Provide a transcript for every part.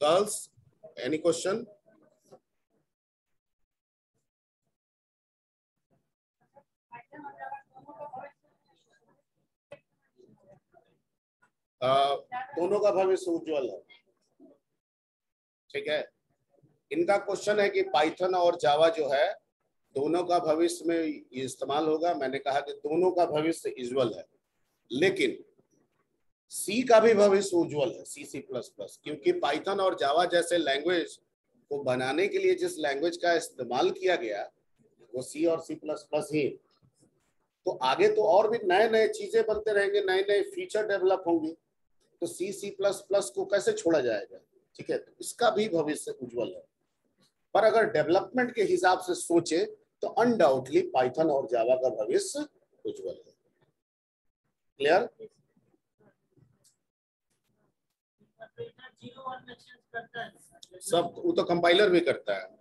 Girls, any question? दोनों का भविष्य उज्जवल है। ठीक है, इनका क्वेश्चन है कि पाइथन और जावा जो है दोनों का भविष्य में ये इस्तेमाल होगा। मैंने कहा कि दोनों का भविष्य उज्जवल है, लेकिन सी का भी भविष्य उज्जवल है, सी सी प्लस प्लस, क्योंकि पाइथन और जावा जैसे लैंग्वेज को बनाने के लिए जिस लैंग्वेज का इस्तेमाल किया गया वो सी और सी प्लस प्लस ही। तो आगे तो और भी नए नए चीजें बनते रहेंगे, नए नए फीचर डेवलप होंगे, तो सी सी प्लस प्लस को कैसे छोड़ा जाएगा? ठीक है, तो इसका भी भविष्य उज्जवल है। पर अगर डेवलपमेंट के हिसाब से सोचे तो अनडाउटली पाइथन और जावा का भविष्य उज्जवल है। क्लियर? सब वो तो कंपाइलर भी करता है।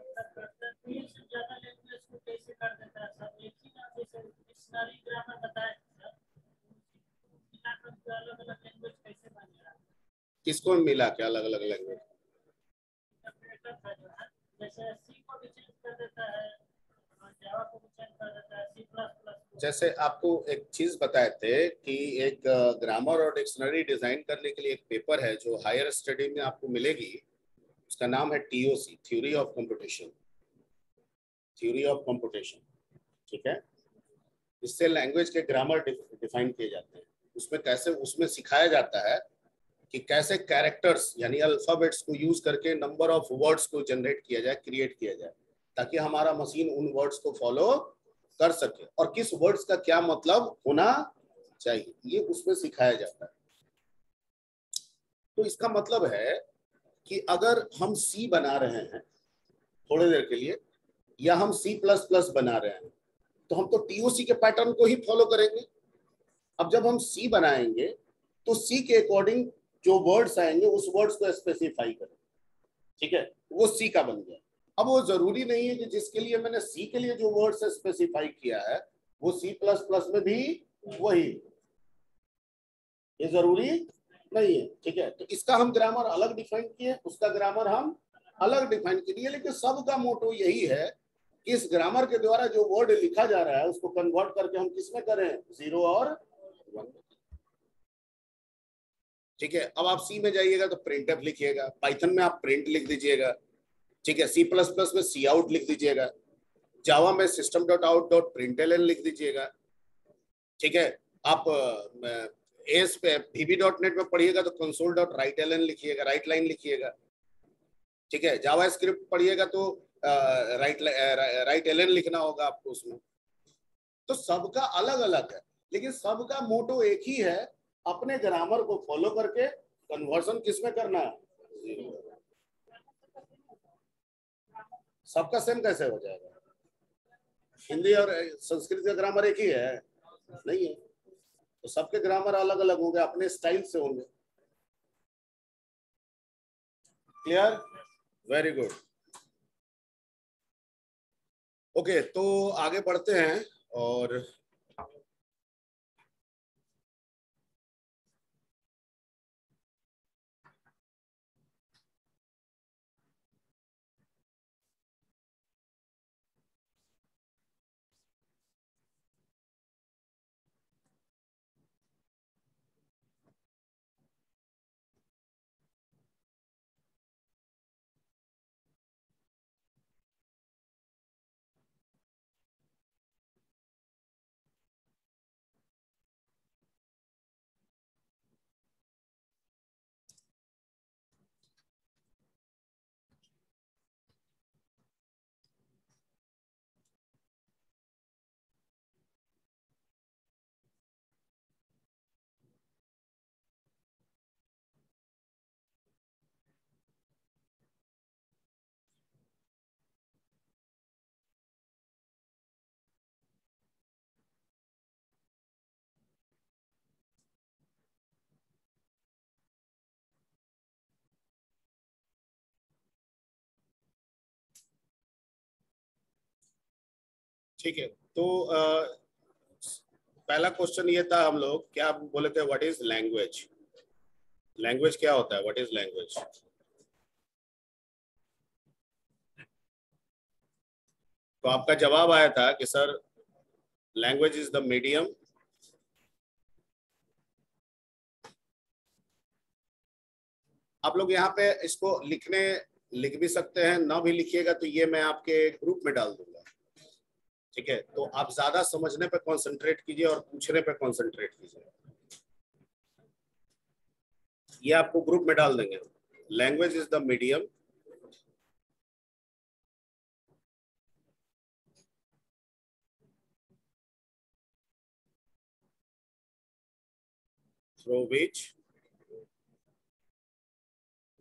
किसको मिला के अलग अलग लैंग्वेज? जैसे आपको एक चीज बताए थे कि एक ग्रामर और डिक्शनरी डिजाइन करने के लिए एक पेपर है जो हायर स्टडी में आपको मिलेगी, उसका नाम है TOC, theory of computation. Theory of computation, ठीक है, इससे लैंग्वेज के ग्रामर डिफाइन किए जाते हैं। उसमें कैसे, उसमें सिखाया जाता है कि कैसे कैरेक्टर्स यानी अल्फाबेट्स को यूज करके नंबर ऑफ वर्ड्स को जनरेट किया जाए, क्रिएट किया जाए, ताकि हमारा मशीन उन वर्ड्स को फॉलो कर सके और किस वर्ड्स का क्या मतलब होना चाहिए, ये उसमें सिखाया जाता है। तो इसका मतलब है कि अगर हम सी बना रहे हैं थोड़ी देर के लिए या हम सी प्लस प्लस बना रहे हैं तो हम तो टीओसी के पैटर्न को ही फॉलो करेंगे। अब जब हम सी बनाएंगे तो सी के अकॉर्डिंग जो वर्ड्स आएंगे उस वर्ड्स को स्पेसिफाई करें, ठीक है, वो सी का बन गया। अब वो जरूरी नहीं है कि जिसके लिए मैंने सी के लिए जो वर्ड्स स्पेसिफाई किया है वो सी प्लस प्लस में भी वही, ये जरूरी नहीं है। ठीक है, तो इसका हम ग्रामर अलग डिफाइन किए, उसका ग्रामर हम अलग डिफाइन किए, लेकिन सबका मोटो यही है कि इस ग्रामर के द्वारा जो वर्ड लिखा जा रहा है उसको कन्वर्ट करके हम किसमें करें, 0 और 1। ठीक है, अब आप सी में जाइएगा तो प्रिंट एफ लिखिएगा, पाइथन में आप प्रिंट लिख दीजिएगा, ठीक है, सी प्लस प्लस में सी आउट लिख दीजिएगा, जावा में सिस्टम डॉट आउट डॉट प्रिंटएलएन लिख दीजिएगा। ठीक है, आप एस पे VB डॉट नेट में पढ़िएगा तो कंसोल डॉट राइट एलन लिखिएगा, राइट लाइन लिखिएगा। ठीक है, जावा स्क्रिप्ट पढ़िएगा तो राइट एलन लिखना होगा आपको उसमें। तो सबका अलग अलग है, लेकिन सबका मोटो एक ही है, अपने ग्रामर को फॉलो करके कन्वर्जन किसमें करना है, सबका सेम कैसे हो जाएगा? हिंदी और संस्कृत का ग्रामर एक ही है? नहीं है, तो सबके ग्रामर अलग अलग होंगे, अपने स्टाइल से होंगे। क्लियर? Very good. ओके, तो आगे बढ़ते हैं और ठीक है, तो पहला क्वेश्चन ये था, हम लोग क्या बोले थे, व्हाट इज लैंग्वेज? लैंग्वेज क्या होता है, व्हाट इज लैंग्वेज? तो आपका जवाब आया था कि sir language is the medium आप लोग यहाँ पे इसको लिख भी सकते हैं, ना भी लिखिएगा तो ये मैं आपके ग्रुप में डाल दूंगा। ठीक है, तो आप ज्यादा समझने पे कंसंट्रेट कीजिए और पूछने पे कंसंट्रेट कीजिए। ये आपको ग्रुप में डाल देंगे। Language is the medium through which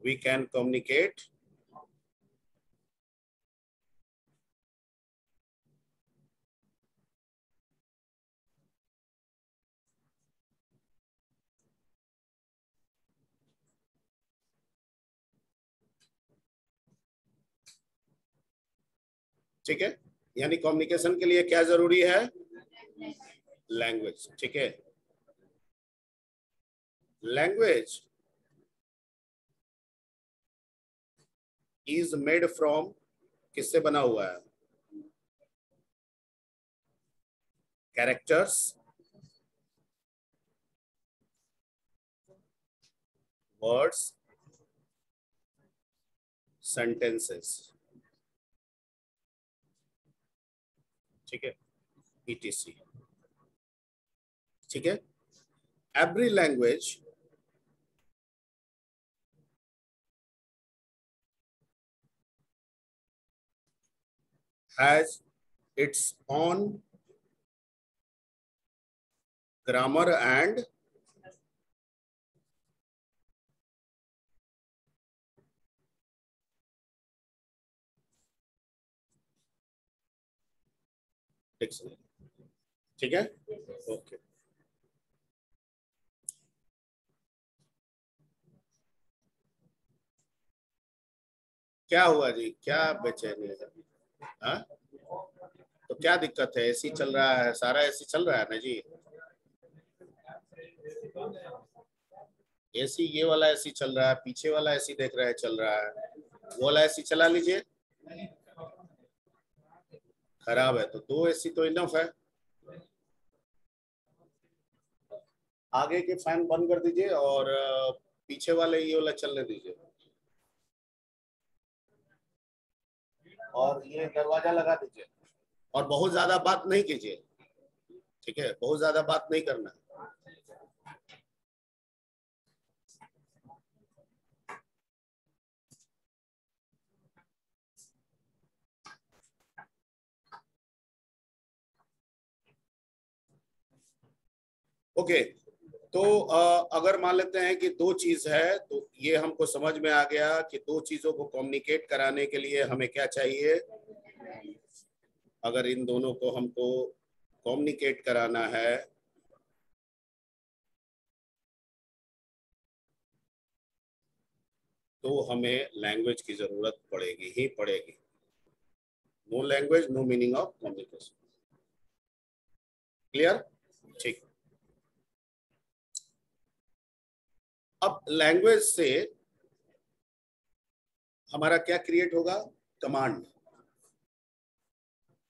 we can communicate ठीक है, यानी कम्युनिकेशन के लिए क्या जरूरी है? लैंग्वेज। ठीक है, लैंग्वेज इज मेड फ्रॉम, किससे बना हुआ है? Characters, words, sentences. ठीक है, ईटीसी। ठीक है, every language has its own grammar and dictionary। ठीक है, ओके। क्या हुआ जी, क्या बेचैनी है? हाँ? तो क्या दिक्कत है? एसी चल रहा है, सारा एसी चल रहा है ना जी। एसी, ये वाला एसी चल रहा है, पीछे वाला एसी देख रहा है चल रहा है, वो वाला एसी चला लीजिए। खराब है तो दो एसी तो इनफ है। आगे के फैन बंद कर दीजिए और पीछे वाले ये वाला चलने दीजिए, और ये दरवाजा लगा दीजिए, और बहुत ज्यादा बात नहीं कीजिए। ठीक है, बहुत ज्यादा बात नहीं करना। ओके, तो अगर मान लेते हैं कि दो चीज है, तो ये हमको समझ में आ गया कि दो चीजों को कम्युनिकेट कराने के लिए हमें क्या चाहिए। अगर इन दोनों को हमको कम्युनिकेट कराना है तो हमें लैंग्वेज की जरूरत पड़ेगी ही पड़ेगी। No language no meaning of communication. Clear? ठीक। अब लैंग्वेज से हमारा क्या क्रिएट होगा? कमांड।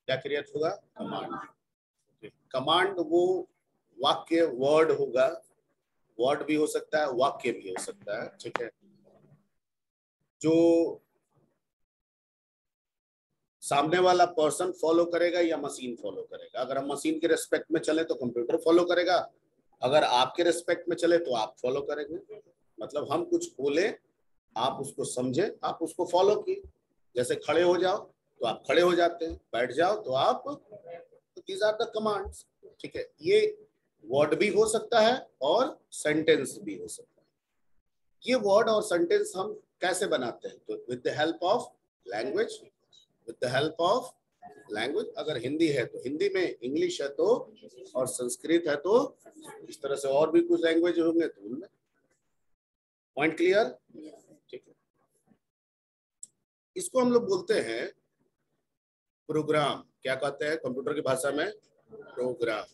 क्या क्रिएट होगा? कमांड। कमांड वो वाक्य, वर्ड होगा, वर्ड भी हो सकता है, वाक्य भी हो सकता है। ठीक है, जो सामने वाला पर्सन फॉलो करेगा या मशीन फॉलो करेगा। अगर हम मशीन के रेस्पेक्ट में चले तो कंप्यूटर फॉलो करेगा, अगर आपके रेस्पेक्ट में चले तो आप फॉलो करेंगे। मतलब हम कुछ बोले, आप उसको समझे, आप उसको फॉलो किए। जैसे खड़े हो जाओ तो आप खड़े हो जाते हैं, बैठ जाओ तो आप, दीज आर द कमांड्स। ठीक है, ये वर्ड भी हो सकता है और सेंटेंस भी हो सकता है। ये वर्ड और सेंटेंस हम कैसे बनाते हैं? तो with the help of language. With the help of language, अगर हिंदी है तो हिंदी में, इंग्लिश है तो, और संस्कृत है तो, इस तरह से और भी कुछ लैंग्वेज होंगे तो उनमें। Point clear? ठीक है, इसको हम लोग बोलते हैं प्रोग्राम। क्या कहते हैं कंप्यूटर की भाषा में? प्रोग्राम।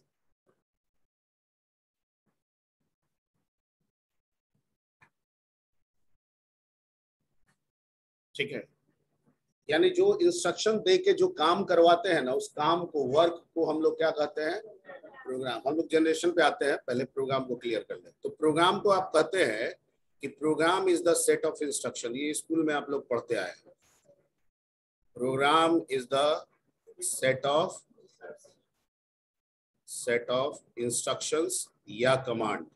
ठीक है, यानी जो इंस्ट्रक्शन दे के जो काम करवाते हैं ना, उस काम को, वर्क को हम लोग क्या कहते हैं? प्रोग्राम। हम लोग जनरेशन पे आते हैं, पहले प्रोग्राम को क्लियर कर लें। तो प्रोग्राम को आप कहते हैं कि program is the set of instruction. ये स्कूल में आप लोग पढ़ते आए हैं। Program is the set of instructions या कमांड।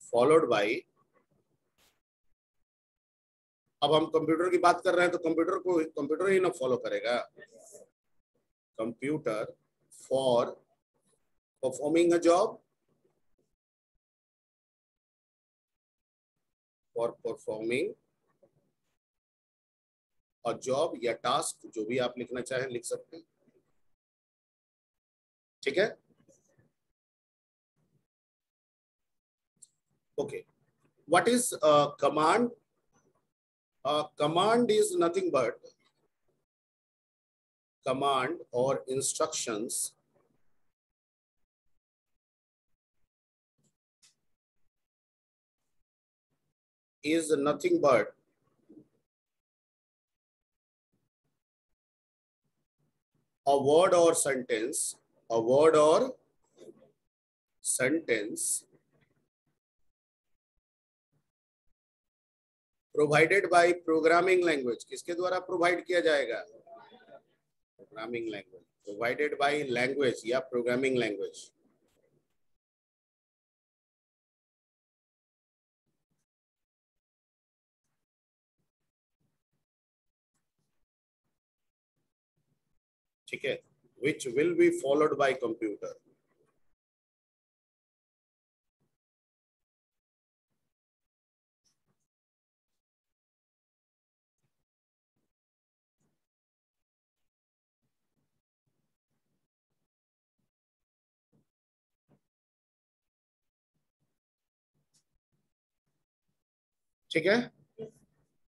फॉलोड बाय, अब हम कंप्यूटर की बात कर रहे हैं तो कंप्यूटर ही ना फॉलो करेगा। Computer for performing a job, for performing a job या टास्क, जो भी आप लिखना चाहें लिख सकते हैं। ठीक है, okay. What is command? Command is nothing but command or instructions is nothing but a word or sentence provided by programming language। किसके द्वारा प्रोवाइड किया जाएगा? Programming language. Provided by language या प्रोग्रामिंग लैंग्वेज। ठीक है, which will be followed by computer। ठीक है,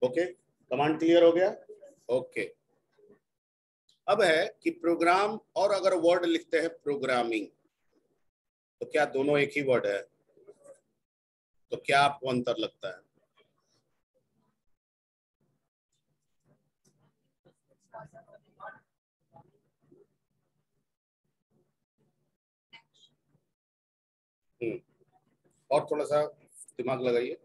okay. Command clear हो गया? ओके। अब है कि प्रोग्राम और अगर वर्ड लिखते हैं प्रोग्रामिंग, तो क्या दोनों एक ही वर्ड है? तो क्या आपको अंतर लगता है? और थोड़ा सा दिमाग लगाइए।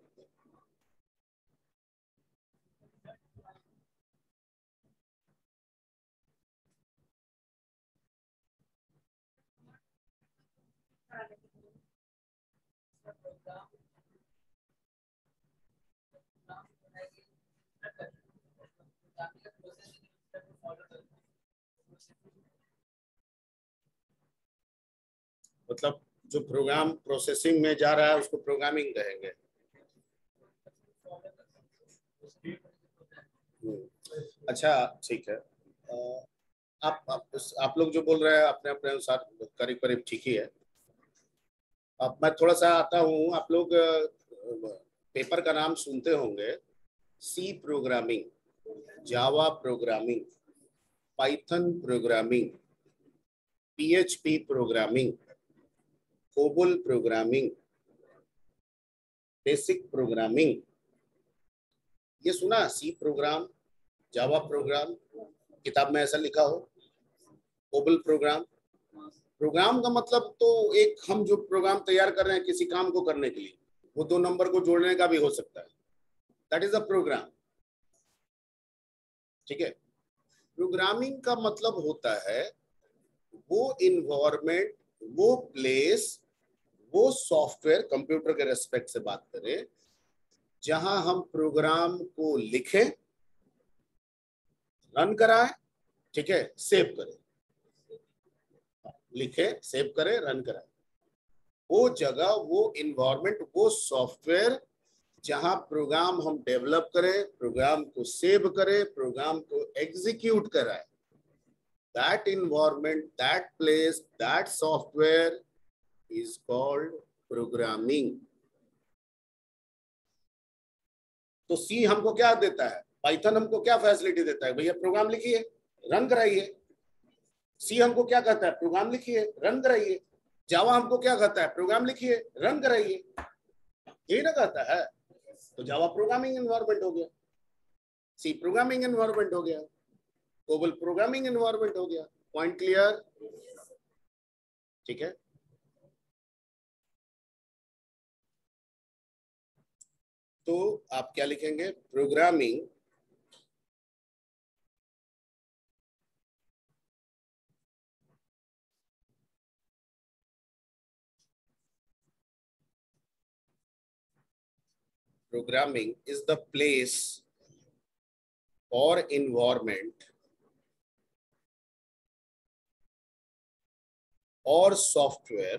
मतलब जो प्रोग्राम प्रोसेसिंग में जा रहा है उसको प्रोग्रामिंग कहेंगे। अच्छा, ठीक है। आप लोग जो बोल रहे हैं अपने अपने अनुसार करीब करीब ठीक ही है। अब मैं थोड़ा सा आता हूँ। आप लोग पेपर का नाम सुनते होंगे, C programming, Java programming, Python programming, PHP programming, COBOL programming, BASIC programming. ये सुना? सी प्रोग्राम, जावा प्रोग्राम, किताब में ऐसा लिखा हो, कोबोल प्रोग्राम। प्रोग्राम का मतलब तो एक हम जो प्रोग्राम तैयार कर रहे हैं किसी काम को करने के लिए, वो दो नंबर को जोड़ने का भी हो सकता है। That is a program. ठीक है, प्रोग्रामिंग का मतलब होता है वो इन्वायरमेंट, वो प्लेस, वो सॉफ्टवेयर, कंप्यूटर के रेस्पेक्ट से बात करें, जहां हम प्रोग्राम को लिखें, रन कराएं, ठीक है, सेव करें। लिखे, सेव करें, रन कराएं। वो जगह, वो इन्वायरमेंट, वो सॉफ्टवेयर जहां प्रोग्राम हम डेवलप करें, प्रोग्राम को सेव करें, प्रोग्राम को एग्जीक्यूट कराएं, that environment, that place, that software is called programming। तो सी हमको क्या देता है? पाइथन हमको क्या फैसिलिटी देता है? भैया प्रोग्राम लिखिए, रन कराइए, सी हमको क्या कहता है, प्रोग्राम लिखिए, रन कराइए। जावा हमको क्या कहता है, प्रोग्राम लिखिए, रन कराइए, यही ना कहता है। तो जावा प्रोग्रामिंग एनवायरनमेंट हो गया, सी प्रोग्रामिंग एनवायरनमेंट हो गया, कोबल प्रोग्रामिंग एनवायरनमेंट हो गया। Point clear? ठीक है। तो आप क्या लिखेंगे, programming Programming is the place or environment or software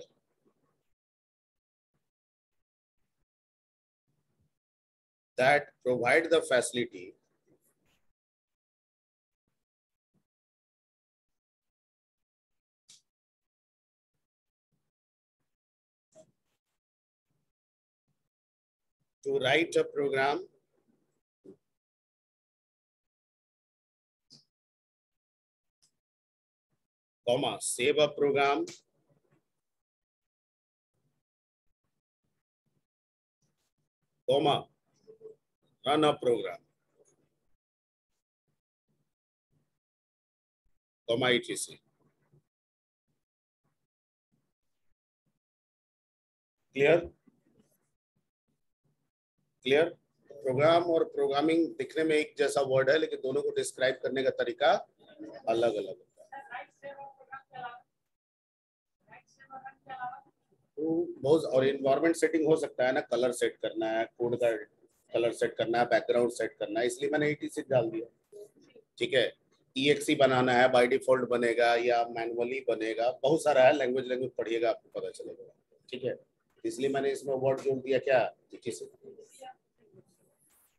that provide the facility to write a program, comma, save a program, comma, run a program, comma, etc. Clear? Clear? Program और programming दिखने में एक जैसा word है, लेकिन दोनों को describe करने का तरीका अलग अलग होता है। तो बहुत, और इन्वायरमेंट सेटिंग हो सकता है ना, कलर सेट करना है, कोड का कलर सेट करना है, बैकग्राउंड सेट करना है, इसलिए मैंने etc डाल दिया। ठीक है। EXE बनाना है, बाय डिफॉल्ट बनेगा या मैनुअली बनेगा, बहुत सारा है, लैंग्वेज लैंग्वेज पढ़िएगा आपको पता चलेगा। ठीक है, इसलिए मैंने इसमें वर्ड जोड़ दिया क्या,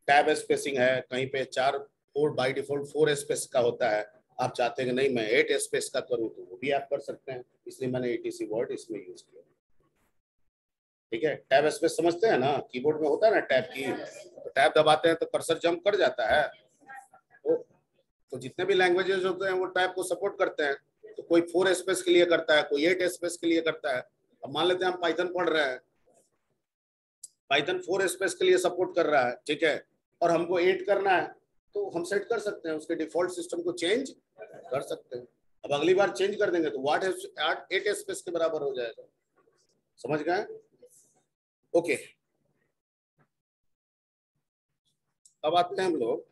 टैब स्पेसिंग है, कहीं पे 4 बाय डिफॉल्ट 4 स्पेस का होता है, आप चाहते हैं कि नहीं मैं 8 स्पेस का करूं तो वो भी आप कर सकते हैं, इसलिए मैंने etc वर्ड इसमें यूज किया। ठीक है, टैब स्पेस समझते हैं ना, कीबोर्ड में होता है ना टैब की, तो टैब दबाते हैं तो कर्सर जंप कर जाता है। तो जितने भी लैंग्वेजेस होते हैं वो टैब को सपोर्ट करते हैं, तो कोई 4 स्पेस के लिए करता है, कोई 8 स्पेस के लिए करता है। अब मान लेते हैं हम पाइथन पढ़ रहे हैं, पाइथन 4 स्पेस के लिए सपोर्ट कर रहा है, ठीक है, और हमको 8 करना है, तो हम सेट कर सकते हैं, उसके डिफॉल्ट सिस्टम को चेंज कर सकते हैं। अब अगली बार चेंज कर देंगे तो 8 स्पेस के बराबर हो जाएगा। समझ गए? ओके, अब आते हैं हम लोग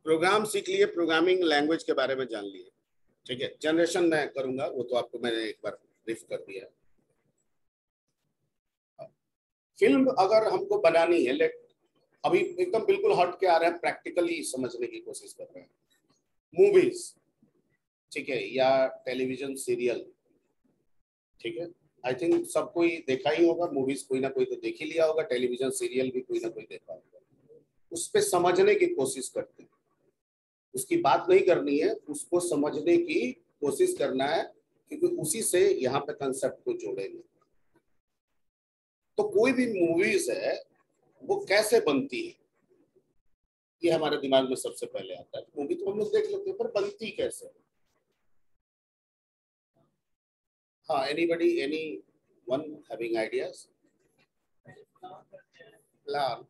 प्रोग्राम सीख लिए, प्रोग्रामिंग लैंग्वेज के बारे में जान लिए। ठीक है, जनरेशन मैं करूंगा, वो तो आपको मैंने एक बार ब्रीफ कर दिया। फिल्म अगर हमको बनानी है, लेट अभी एकदम बिल्कुल हट के आ रहे हैं, प्रैक्टिकली समझने की कोशिश कर रहे हैं। मूवीज, ठीक है, या टेलीविजन सीरियल, ठीक है, आई थिंक सब कोई देखा ही होगा, मूवीज कोई ना कोई तो देख ही लिया होगा, टेलीविजन सीरियल भी कोई ना कोई देखा होगा। उस पे समझने की कोशिश करते हैं, उसकी बात नहीं करनी है, उसको समझने की कोशिश करना है, क्योंकि उसी से यहाँ पे कंसेप्ट को जोड़ेंगे। तो कोई भी मूवीज है वो कैसे बनती है, ये हमारे दिमाग में सबसे पहले आता है। मूवी तो हम लोग देख लेते हैं, पर बनती कैसे? हाँ, anybody, anyone having ideas? Plan,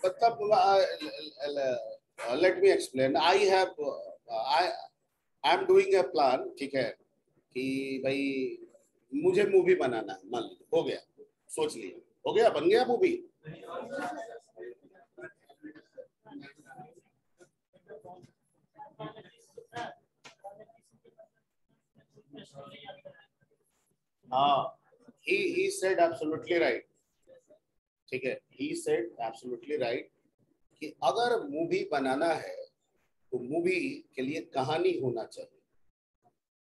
मतलब let me explain, I am doing a plan, ठीक है, कि भाई मुझे मूवी बनाना है, मान लीजिए, हो गया, सोच लिया, हो गया, बन गया मूवी। हाँ, he said absolutely right, ठीक है, he said absolutely right कि अगर मूवी बनाना है तो मूवी के लिए कहानी होना चाहिए,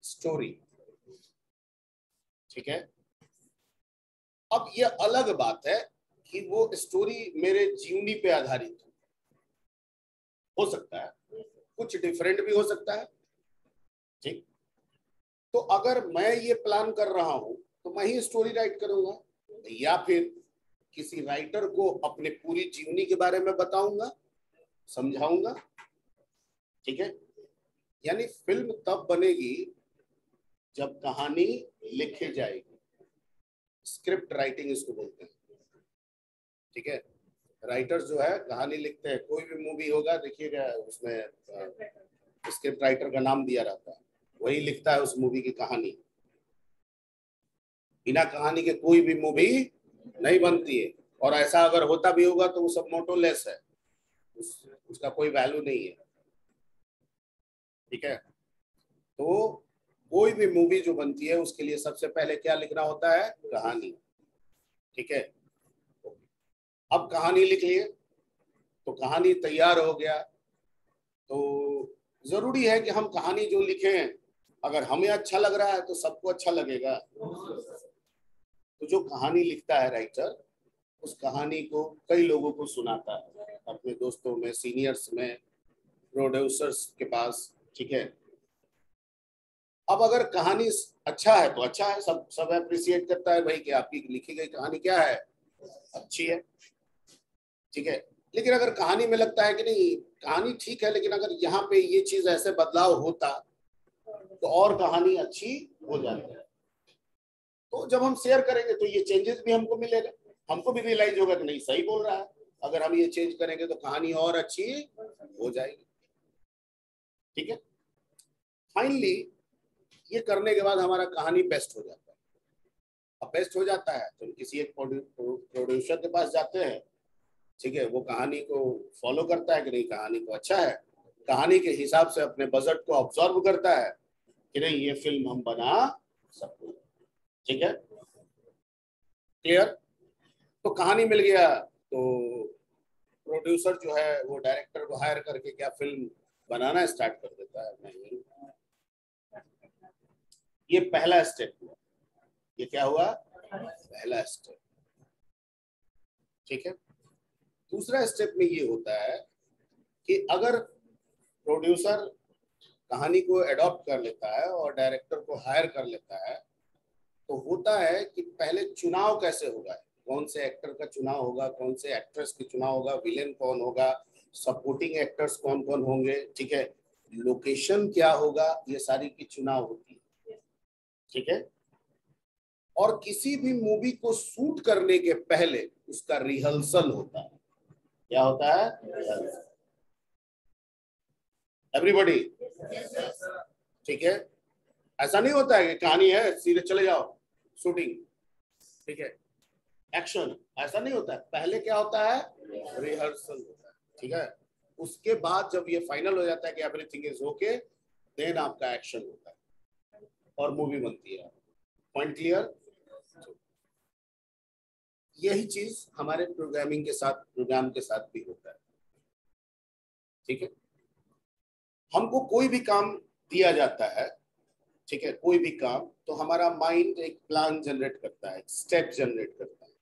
स्टोरी। ठीक है, अब ये अलग बात है कि वो स्टोरी मेरे जीवनी पे आधारित हो सकता है, कुछ डिफरेंट भी हो सकता है, ठीक। तो अगर मैं ये प्लान कर रहा हूं तो मैं ही स्टोरी राइट करूंगा, या फिर किसी राइटर को अपने पूरी जीवनी के बारे में बताऊंगा, समझाऊंगा। ठीक है। यानी फिल्म तब बनेगी जब कहानी लिखी जाएगी, स्क्रिप्ट राइटिंग इसको बोलते हैं। ठीक है। राइटर्स जो है कहानी लिखते हैं, कोई भी मूवी होगा देखिएगा उसमें स्क्रिप्ट राइटर का नाम दिया रहता है, वही लिखता है उस मूवी की कहानी। बिना कहानी के कोई भी मूवी नहीं बनती है, और ऐसा अगर होता भी होगा तो वो सब मोटोलेस है, उसका कोई वैल्यू नहीं है। ठीक है। तो कोई भी मूवी जो बनती है उसके लिए सबसे पहले क्या लिखना होता है? कहानी। ठीक है। अब कहानी लिख लिए तो कहानी तैयार हो गया, तो जरूरी है कि हम कहानी जो लिखे हैं अगर हमें अच्छा लग रहा है तो सबको अच्छा लगेगा। तो जो कहानी लिखता है राइटर, उस कहानी को कई लोगों को सुनाता है, अपने दोस्तों में, सीनियर्स में, प्रोड्यूसर्स के पास। ठीक है। अब अगर कहानी अच्छा है तो अच्छा है, सब सब अप्रिशिएट करता है भाई कि आपकी लिखी गई कहानी क्या है, अच्छी है। ठीक है। लेकिन अगर कहानी में लगता है कि नहीं कहानी ठीक है, लेकिन अगर यहाँ पे ये चीज ऐसे बदलाव होता तो और कहानी अच्छी हो जाती है, तो जब हम शेयर करेंगे तो ये चेंजेस भी हमको मिलेगा, हमको भी रियलाइज होगा कि नहीं सही बोल रहा है, अगर हम ये चेंज करेंगे तो कहानी और अच्छी हो जाएगी। ठीक है। फाइनली ये करने के बाद हमारा कहानी बेस्ट हो जाता है। अब बेस्ट हो जाता है तो हम किसी एक प्रोड्यूसर के पास जाते हैं। ठीक है। वो कहानी को फॉलो करता है कि नहीं कहानी को अच्छा है, कहानी के हिसाब से अपने बजट को ऑब्जर्व करता है कि नहीं ये फिल्म हम बना सकते हैं। ठीक है। क्लियर। तो कहानी मिल गया तो प्रोड्यूसर जो है वो डायरेक्टर को हायर करके क्या फिल्म बनाना स्टार्ट कर देता है? नहीं, ये पहला स्टेप हुआ। ये क्या हुआ? पहला स्टेप। ठीक है। दूसरा स्टेप में ये होता है कि अगर प्रोड्यूसर कहानी को एडॉप्ट कर लेता है और डायरेक्टर को हायर कर लेता है, तो होता है कि पहले चुनाव कैसे होगा, कौन से एक्टर का चुनाव होगा, कौन से एक्ट्रेस का चुनाव होगा, विलेन कौन होगा, सपोर्टिंग एक्टर्स कौन कौन होंगे। ठीक है। लोकेशन क्या होगा, ये सारी की चुनाव होती है। ठीक है। और किसी भी मूवी को शूट करने के पहले उसका रिहर्सल होता है। क्या होता है? एवरीबॉडी। ठीक है। ऐसा नहीं होता है कि कहानी है सीधे चले जाओ शूटिंग। ठीक है। एक्शन, ऐसा नहीं होता है। पहले क्या होता है? रिहर्सल होता है। ठीक है। उसके बाद जब ये फाइनल हो जाता है कि एवरीथिंग इज ओके, देन आपका एक्शन होता है और मूवी बनती है। Point clear? यही चीज हमारे प्रोग्राम के साथ भी होता है। ठीक है। हमको कोई भी काम दिया जाता है, ठीक है, कोई भी काम, तो हमारा माइंड एक प्लान जनरेट करता है, स्टेप जनरेट करता है।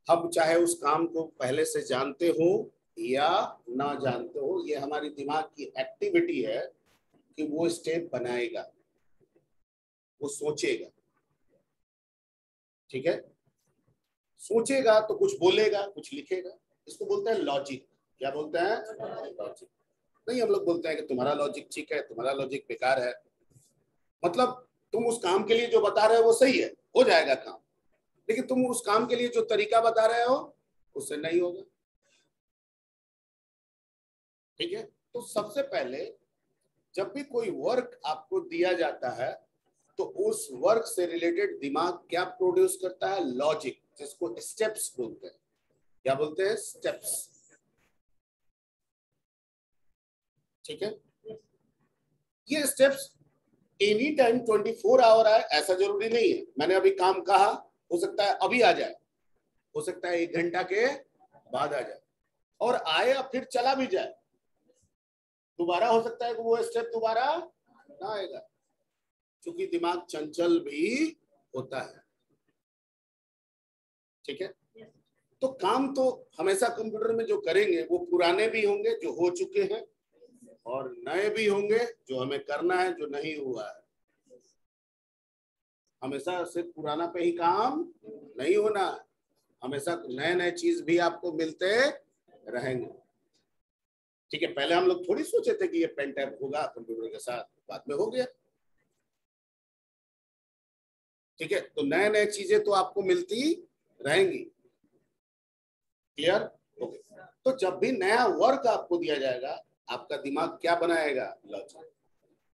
हम चाहे उस काम को पहले से जानते हो या ना जानते हो, ये हमारी दिमाग की एक्टिविटी है कि वो स्टेप बनाएगा, वो सोचेगा। ठीक है। सोचेगा तो कुछ बोलेगा, कुछ लिखेगा। इसको बोलते हैं लॉजिक। क्या बोलते हैं? लॉजिक। नहीं, हम लोग बोलते हैं कि तुम्हारा लॉजिक ठीक है, तुम्हारा लॉजिक बेकार है। मतलब तुम उस काम के लिए जो बता रहे हो वो सही है, हो जाएगा काम, लेकिन तुम उस काम के लिए जो तरीका बता रहे हो उससे नहीं होगा। ठीक है। तो सबसे पहले जब भी कोई वर्क आपको दिया जाता है तो उस वर्क से रिलेटेड दिमाग क्या प्रोड्यूस करता है? लॉजिक, जिसको स्टेप्स बोलते हैं। क्या बोलते हैं? स्टेप्स। ठीक है। ये स्टेप्स एनी टाइम 24 आवर है ऐसा जरूरी नहीं है। मैंने अभी काम कहा, हो सकता है अभी आ जाए, हो सकता है 1 घंटा के बाद आ जाए, और आए और फिर चला भी जाए। दोबारा हो सकता है कि वो स्टेप दोबारा ना आएगा, क्योंकि दिमाग चंचल भी होता है। ठीक है। तो काम तो हमेशा कंप्यूटर में जो करेंगे वो पुराने भी होंगे, जो हो चुके हैं, और नए भी होंगे जो हमें करना है, जो नहीं हुआ है। हमेशा सिर्फ पुराना पे ही काम नहीं होना, हमेशा नए नए चीज भी आपको मिलते रहेंगे। ठीक है, पहले हम लोग थोड़ी सोचे थे कि ये पेन टैब होगा कंप्यूटर के साथ, बाद में हो गया। ठीक है, तो नए नए चीजें तो आपको मिलती रहेंगी। क्लियर? ओके। तो जब भी नया वर्क आपको दिया जाएगा, आपका दिमाग क्या बनाएगा? Logic,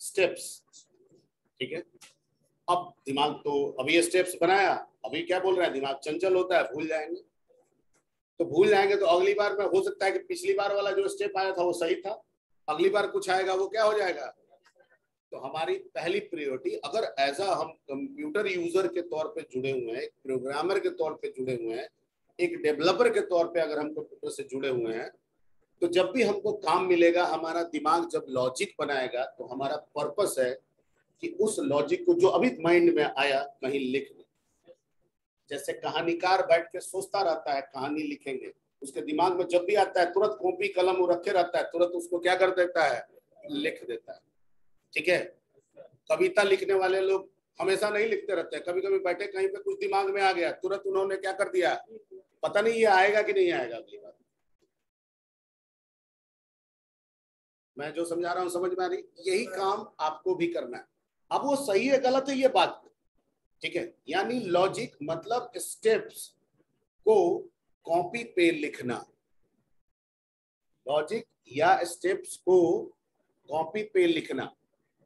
steps. ठीक है, अब दिमाग तो अभी ये स्टेप्स बनाया, अभी क्या बोल रहा है, दिमाग चंचल होता है, भूल जाएंगे। तो भूल जाएंगे तो अगली बार में हो सकता है कि पिछली बार वाला जो स्टेप आया था वो सही था, अगली बार कुछ आएगा वो क्या हो जाएगा। तो हमारी पहली प्रायोरिटी, अगर ऐसा हम कंप्यूटर यूजर के तौर पे जुड़े हुए हैं, एक प्रोग्रामर के तौर पे जुड़े हुए हैं, एक डेवलपर के तौर पे अगर हम कंप्यूटर से जुड़े हुए हैं, तो जब भी हमको काम मिलेगा, हमारा दिमाग जब लॉजिक बनाएगा, तो हमारा पर्पस है कि उस लॉजिक को जो अभी माइंड में आया कहीं लिख दें। जैसे कहानीकार बैठ के सोचता रहता है कहानी लिखेंगे, उसके दिमाग में जब भी आता है तुरंत कॉपी कलम वो रखे रहता है, तुरंत उसको क्या कर देता है, लिख देता है। ठीक है, कविता लिखने वाले लोग हमेशा नहीं लिखते रहते हैं, कभी कभी बैठे कहीं पे कुछ दिमाग में आ गया, तुरंत उन्होंने क्या कर दिया, पता नहीं ये आएगा कि नहीं आएगा अगली बार। मैं जो समझा रहा हूं समझ में आ रही? यही काम आपको भी करना है। अब वो सही है गलत है ये बात, ठीक है, यानी लॉजिक मतलब स्टेप्स को कॉपी पे लिखना। लॉजिक या स्टेप्स को कॉपी पे लिखना,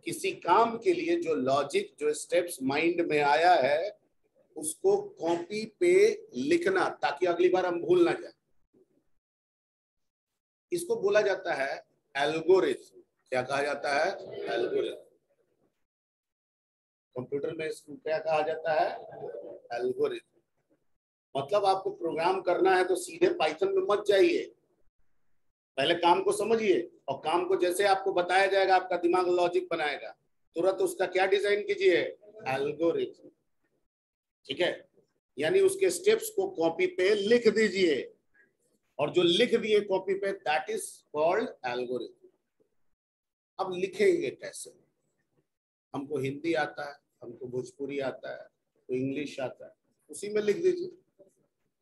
किसी काम के लिए जो लॉजिक जो स्टेप्स माइंड में आया है उसको कॉपी पे लिखना, ताकि अगली बार हम भूल ना जाए। इसको बोला जाता है एल्गोरिथम। क्या कहा जाता है? एल्गोरिथम। कंप्यूटर में इसको क्या कहा जाता है? एल्गोरिथम। मतलब आपको प्रोग्राम करना है तो सीधे पाइथन में मत जाइए, पहले काम को समझिए, और काम को जैसे आपको बताया जाएगा आपका दिमाग लॉजिक बनाएगा, तुरंत उसका क्या डिजाइन कीजिए? एल्गोरिथम। ठीक है, यानी उसके स्टेप्स को कॉपी पे लिख दीजिए, और जो लिख दिए कॉपी पे दैट इज कॉल्ड एल्गोरिथम। अब लिखेंगे कैसे? हमको हिंदी आता है, हमको भोजपुरी आता है, तो इंग्लिश आता है, उसी में लिख दीजिए।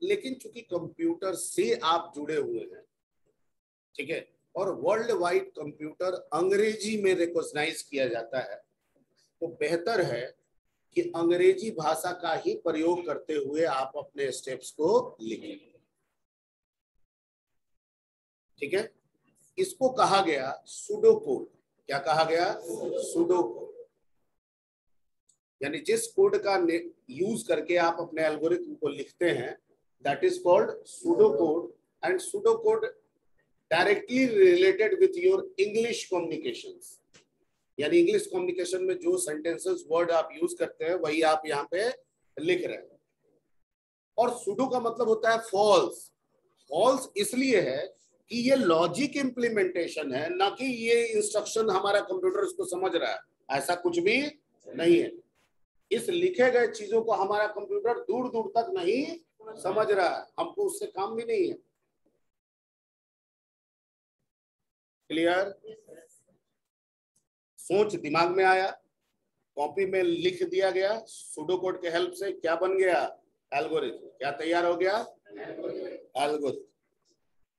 लेकिन चूंकि कंप्यूटर से आप जुड़े हुए हैं, ठीक है, और वर्ल्ड वाइड कंप्यूटर अंग्रेजी में रिकॉग्नाइज किया जाता है, तो बेहतर है कि अंग्रेजी भाषा का ही प्रयोग करते हुए आप अपने स्टेप्स को लिखें। ठीक है, इसको कहा गया सुडो कोड। क्या कहा गया? Pseudo code. यानी जिस कोड का यूज करके आप अपने एल्गोरिथम को लिखते हैं that is called pseudo code, and pseudo code directly related with your English communications. यानी इंग्लिश कम्युनिकेशन में जो सेंटेंसेस वर्ड आप यूज करते हैं वही आप यहाँ पे लिख रहे हैं। और सुडो का मतलब होता है फॉल्स। फॉल्स इसलिए है कि ये लॉजिक इंप्लीमेंटेशन है, ना कि ये इंस्ट्रक्शन हमारा कंप्यूटर इसको समझ रहा है, ऐसा कुछ भी नहीं है। इस लिखे गए चीजों को हमारा कंप्यूटर दूर दूर तक नहीं समझ रहा है, हमको उससे काम भी नहीं है। क्लियर? सोच दिमाग में आया, कॉपी में लिख दिया गया, सुडो कोड के हेल्प से क्या बन गया? एल्गोरिथम। क्या तैयार हो गया? एल्गोरिथम।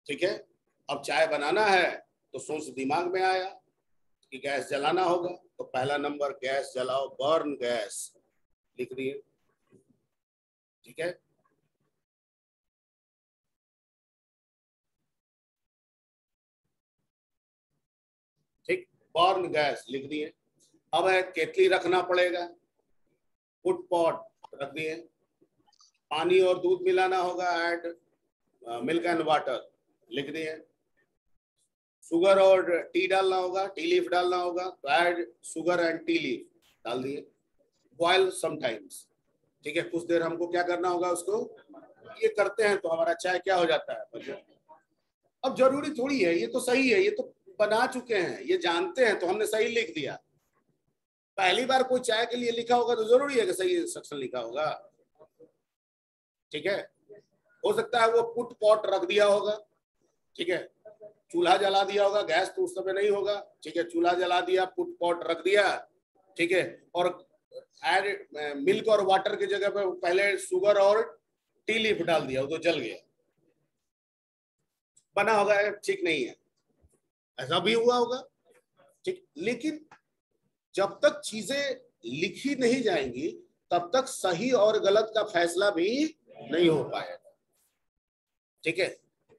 ठीक है, अब चाय बनाना है तो सोच दिमाग में आया कि गैस जलाना होगा, तो पहला नंबर गैस जलाओ, बर्न गैस, लिख दिए। ठीक है, ठीक, बर्न गैस लिख दिए। अब है केतली रखना पड़ेगा, पुट पॉट रख दिए, पानी और दूध मिलाना होगा, ऐड मिल्क एंड वाटर, लिख दिए। शुगर और टी डालना होगा, टी लीफ डालना होगा, तो add sugar and T leaf, डाल दिए। बॉयल समटाइम्स, ठीक है, कुछ देर हमको क्या करना होगा उसको, ये करते हैं तो हमारा चाय क्या हो जाता है। अब जरूरी थोड़ी है, ये तो सही है, ये तो बना चुके हैं, ये जानते हैं, तो हमने सही लिख दिया। पहली बार कोई चाय के लिए लिखा होगा तो जरूरी है कि सही इंस्ट्रक्शन लिखा होगा। ठीक है, हो सकता है वो पुट पॉट रख दिया होगा, ठीक है, चूल्हा जला दिया होगा, गैस तो उस समय नहीं होगा, ठीक है, चूल्हा जला दिया, पुट पॉट रख दिया, ठीक है, और ऐड मिल्क और वाटर की जगह पे पहले शुगर और टी लीफ डाल दिया, वो तो जल गया, बना होगा, ठीक नहीं है, ऐसा भी हुआ होगा, ठीक। लेकिन जब तक चीजें लिखी नहीं जाएंगी तब तक सही और गलत का फैसला भी नहीं हो पाएगा, ठीक है।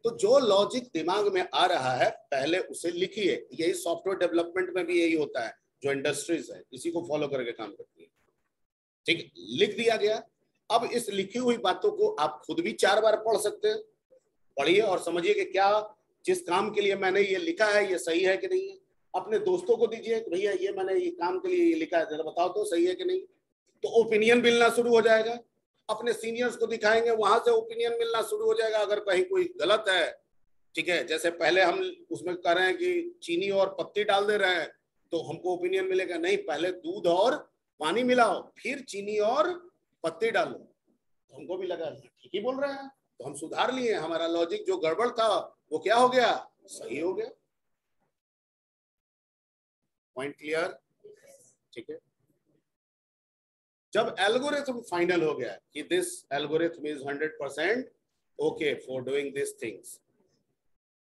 तो जो लॉजिक दिमाग में आ रहा है पहले उसे लिखिए। यही सॉफ्टवेयर डेवलपमेंट में भी यही होता है, जो इंडस्ट्रीज है इसी को फॉलो करके काम करती है, ठीक है। लिख दिया गया, अब इस लिखी हुई बातों को आप खुद भी 4 बार पढ़ सकते हैं। पढ़िए और समझिए कि क्या जिस काम के लिए मैंने ये लिखा है ये सही है कि नहीं है। अपने दोस्तों को दीजिए, भैया ये मैंने ये काम के लिए ये लिखा है, जरा बताओ तो सही है कि नहीं, तो ओपिनियन मिलना शुरू हो जाएगा। अपने सीनियर्स को दिखाएंगे, वहां से ओपिनियन मिलना शुरू हो जाएगा अगर कहीं कोई गलत है, ठीक है। जैसे पहले हम उसमें कह रहे हैं कि चीनी और पत्ती डाल दे रहे हैं, तो हमको ओपिनियन मिलेगा नहीं, पहले दूध और पानी मिलाओ फिर चीनी और पत्ती डालो, तो हमको भी लगा ठीक ही बोल रहे हैं, तो हम सुधार लिए, हमारा लॉजिक जो गड़बड़ था वो क्या हो गया, सही हो गया। पॉइंट क्लियर, ठीक है। जब एल्गोरिथम फाइनल हो गया कि this algorithm is 100% okay for doing this things,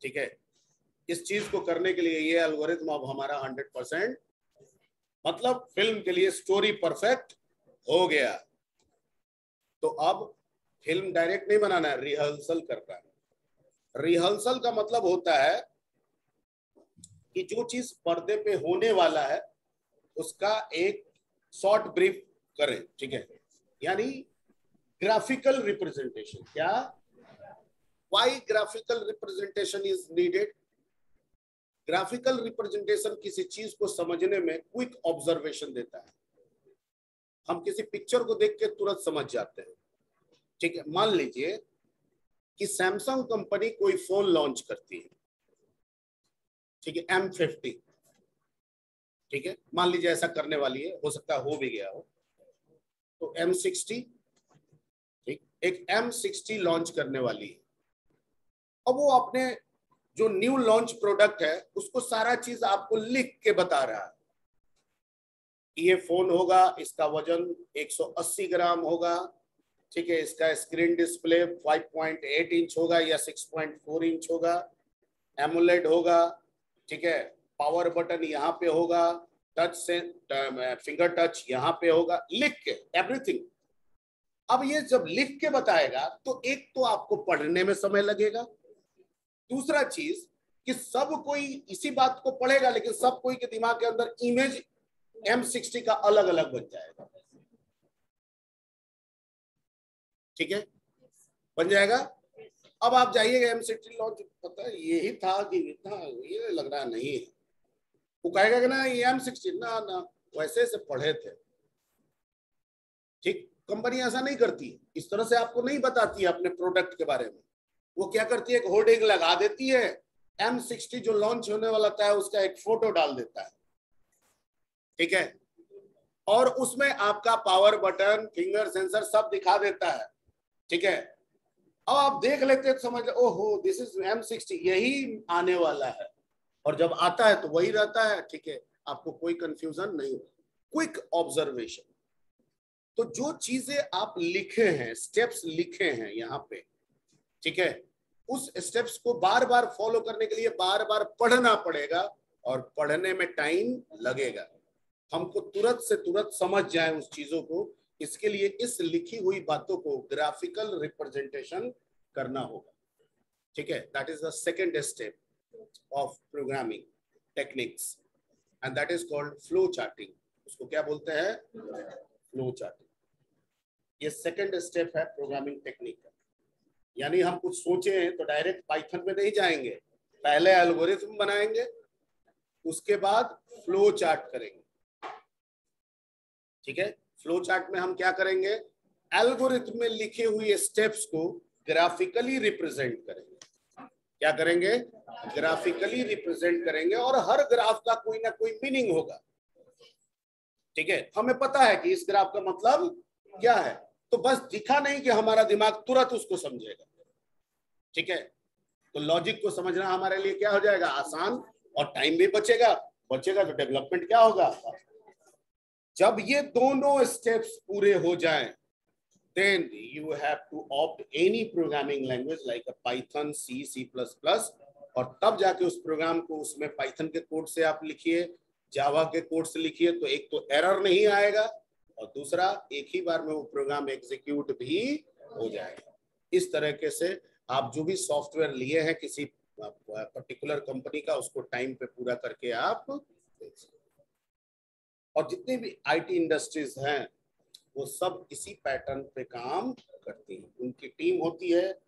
ठीक है, इस चीज को करने के लिए ये एल्गोरिथम अब हमारा 100%, मतलब फिल्म के लिए स्टोरी परफेक्ट हो गया, तो अब फिल्म डायरेक्ट नहीं बनाना है, रिहर्सल करना है। रिहर्सल का मतलब होता है कि जो चीज पर्दे पे होने वाला है उसका एक शॉर्ट ब्रीफ करें, ठीक है, यानी ग्राफिकल रिप्रेजेंटेशन। क्या, why graphical representation is needed? Graphical representation किसी चीज को समझने में क्विक ऑब्जर्वेशन देता है। हम किसी पिक्चर को देख के तुरंत समझ जाते हैं, ठीक है। मान लीजिए कि सैमसंग कंपनी कोई फोन लॉन्च करती है, ठीक है, M50, ठीक है, मान लीजिए ऐसा करने वाली है, हो सकता है हो भी गया हो, तो M60, ठीक, एक M60 लॉन्च करने वाली है। अब वो अपने जो न्यू लॉन्च प्रोडक्ट है उसको सारा चीज आपको लिख के बता रहा है, ये फोन होगा, इसका वजन 180 ग्राम होगा, ठीक है, इसका स्क्रीन डिस्प्ले 5.8 इंच होगा या 6.4 इंच होगा, एमोलेड होगा, ठीक है, पावर बटन यहाँ पे होगा, टच से फिंगर टच यहाँ पे होगा, लिख के एवरीथिंग। अब ये जब लिख के बताएगा तो एक तो आपको पढ़ने में समय लगेगा, दूसरा चीज कि सब कोई इसी बात को पढ़ेगा लेकिन सब कोई के दिमाग के अंदर इमेज M60 का अलग अलग बन जाएगा, ठीक है, बन जाएगा। अब आप जाइएगा M60 लॉन्च, पता है यही था कि इतना ये लग रहा नहीं है, वो कहेगा कि ना ये M60 ना ना वैसे से पढ़े थे, ठीक। कंपनी ऐसा नहीं करती, इस तरह से आपको नहीं बताती है अपने प्रोडक्ट के बारे में। वो क्या करती है, एक होर्डिंग लगा देती है, M60 जो लॉन्च होने वाला था उसका एक फोटो डाल देता है, ठीक है, और उसमें आपका पावर बटन, फिंगर सेंसर सब दिखा देता है, ठीक है। अब आप देख लेते हैं तो समझ ओहो दिस इज M60, यही आने वाला है, और जब आता है तो वही रहता है, ठीक है, आपको कोई कंफ्यूजन नहीं हो। क्विक ऑब्जर्वेशन, तो जो चीजें आप लिखे हैं, स्टेप्स लिखे हैं यहाँ पे, ठीक है, उस स्टेप्स को बार बार फॉलो करने के लिए बार बार पढ़ना पड़ेगा, और पढ़ने में टाइम लगेगा, हमको तुरंत से तुरंत समझ जाए उस चीजों को, इसके लिए इस लिखी हुई बातों को ग्राफिकल रिप्रेजेंटेशन करना होगा, ठीक है। That is the second step of programming techniques and that is called flow charting. उसको क्या बोलते हैं, फ्लो चार्टिंग। ये सेकेंड स्टेप है प्रोग्रामिंग टेक्निक का। यानी हम कुछ सोचे हैं तो डायरेक्ट पाइथन में नहीं जाएंगे, पहले एल्गोरिथम बनाएंगे, उसके बाद फ्लो चार्ट करेंगे, ठीक है। फ्लो चार्ट में हम क्या करेंगे, एल्गोरिथम में लिखे हुए स्टेप्स को ग्राफिकली रिप्रेजेंट करेंगे। क्या करेंगे, ग्राफिकली रिप्रेजेंट करेंगे, और हर ग्राफ का कोई ना कोई मीनिंग होगा, ठीक है। हमें पता है कि इस ग्राफ का मतलब क्या है, तो बस दिखा नहीं कि हमारा दिमाग तुरंत उसको समझेगा, ठीक है। तो लॉजिक को समझना हमारे लिए क्या हो जाएगा, आसान, और टाइम भी बचेगा। बचेगा तो डेवलपमेंट क्या होगा। जब ये दोनों स्टेप्स पूरे हो जाएं, then you have to opt any programming language like a Python, C, C++, और तब जाके उस प्रोग्राम को उसमें पाइथन के कोड से आप लिखिए, जावा के कोड से लिखिए, तो एक तो एरर नहीं आएगा और दूसरा एक ही बार में वो प्रोग्राम एग्जीक्यूट भी हो जाएगा। इस तरीके से आप जो भी सॉफ्टवेयर लिए हैं किसी पर्टिकुलर कंपनी का, उसको टाइम पे पूरा करके आप, और जितनी भी आईटी इंडस्ट्रीज हैं वो सब इसी पैटर्न पे काम करती है। उनकी टीम होती है,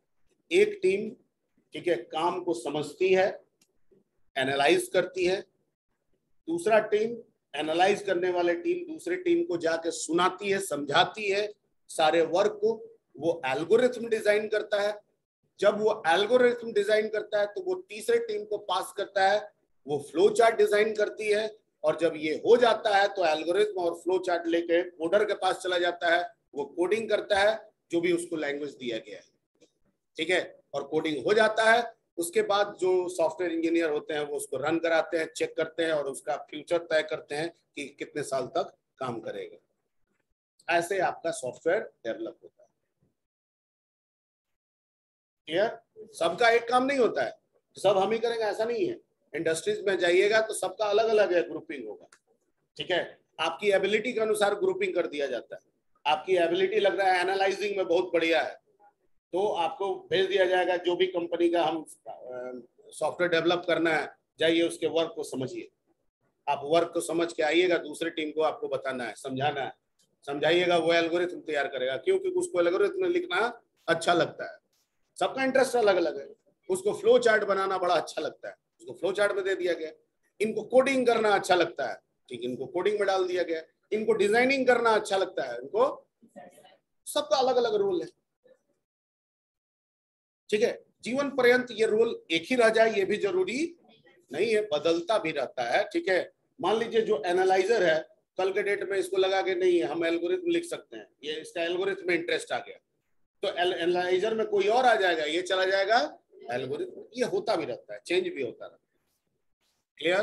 एक टीम, ठीक है, काम को समझती है, एनालाइज करती है, दूसरा टीम, एनालाइज करने वाले टीम दूसरी टीम को जाके सुनाती है, समझाती है सारे वर्क को, वो एल्गोरिथम डिजाइन करता है। जब वो एल्गोरिथम डिजाइन करता है तो वो तीसरे टीम को पास करता है, वो फ्लो चार्ट डिजाइन करती है, और जब ये हो जाता है तो एल्गोरिथम और फ्लो चार्ट लेके कोडर के पास चला जाता है, वो कोडिंग करता है जो भी उसको लैंग्वेज दिया गया है, ठीक है, और कोडिंग हो जाता है। उसके बाद जो सॉफ्टवेयर इंजीनियर होते हैं वो उसको रन कराते हैं, चेक करते हैं और उसका फ्यूचर तय करते हैं कि कितने साल तक काम करेगा। ऐसे आपका सॉफ्टवेयर डेवलप होता है। क्लियर? सबका एक काम नहीं होता है, सब हम ही करेंगे ऐसा नहीं है। इंडस्ट्रीज में जाइएगा तो सबका अलग अलग है, ग्रुपिंग होगा, ठीक है, आपकी एबिलिटी के अनुसार ग्रुपिंग कर दिया जाता है। आपकी एबिलिटी लग रहा है एनालाइजिंग में बहुत बढ़िया है तो आपको भेज दिया जाएगा, जो भी कंपनी का हम सॉफ्टवेयर डेवलप करना है, जाइए उसके वर्क को समझिए। आप वर्क को समझ के आइएगा, दूसरे टीम को आपको बताना है, समझाना है, समझाइएगा, वो एल्गोरिथम तैयार करेगा, क्योंकि उसको एल्गोरिथम लिखना अच्छा लगता है। सबका इंटरेस्ट अलग अलग है। उसको फ्लो चार्ट बनाना बड़ा अच्छा लगता है, उसको फ्लो चार्ट में दे दिया गया। इनको कोडिंग करना अच्छा लगता है, ठीक, इनको कोडिंग में डाल दिया गया। इनको डिजाइनिंग करना अच्छा लगता है, इनको, सबका अलग अलग रोल है, ठीक है। जीवन पर्यंत ये रोल एक ही रह जाए ये भी जरूरी नहीं है, बदलता भी रहता है, ठीक है। मान लीजिए जो एनालाइजर है, कल के डेट में इसको लगा के नहीं हम एल्गोरिथम लिख सकते हैं, ये इसका एल्गोरिथम में इंटरेस्ट आ गया तो एनालाइजर में कोई और आ जाएगा, ये चला जाएगा एल्गोरिथम। ये होता भी रहता है, चेंज भी होता रहता है। क्लियर?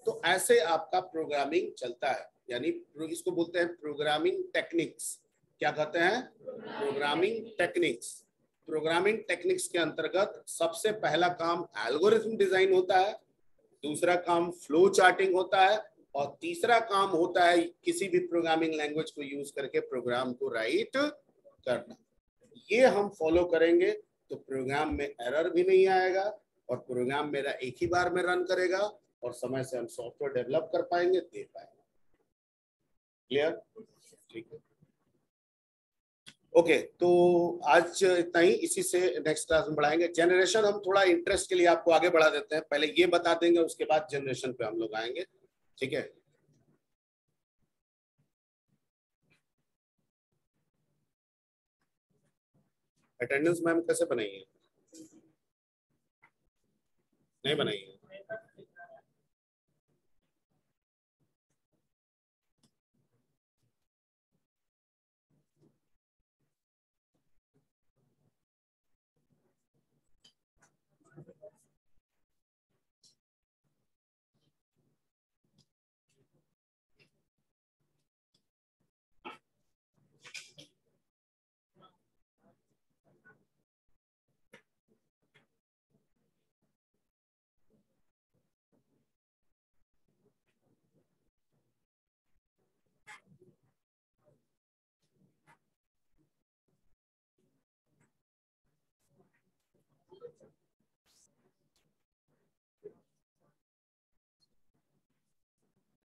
तो ऐसे आपका प्रोग्रामिंग चलता है, यानी इसको बोलते हैं प्रोग्रामिंग टेक्निक्स। क्या कहते हैं? Programming techniques. प्रोग्रामिंग टेक्निक्स के अंतर्गत सबसे पहला काम एल्गोरिथम डिजाइन होता है, दूसरा काम फ्लो चार्टिंग होता है, और तीसरा काम होता है किसी भी प्रोग्रामिंग लैंग्वेज को यूज करके प्रोग्राम को राइट करना। ये हम फॉलो करेंगे तो प्रोग्राम में एरर भी नहीं आएगा और प्रोग्राम मेरा एक ही बार में रन करेगा और समय से हम सॉफ्टवेयर डेवलप कर पाएंगे, दे पाएंगे। क्लियर? ठीक है, ओके। तो आज इतना ही, इसी से नेक्स्ट क्लास में बढ़ाएंगे। जनरेशन हम थोड़ा इंटरेस्ट के लिए आपको आगे बढ़ा देते हैं, पहले ये बता देंगे उसके बाद जनरेशन पे हम लोग आएंगे, ठीक है। अटेंडेंस मैम कैसे बनाइए? नहीं बनाइए?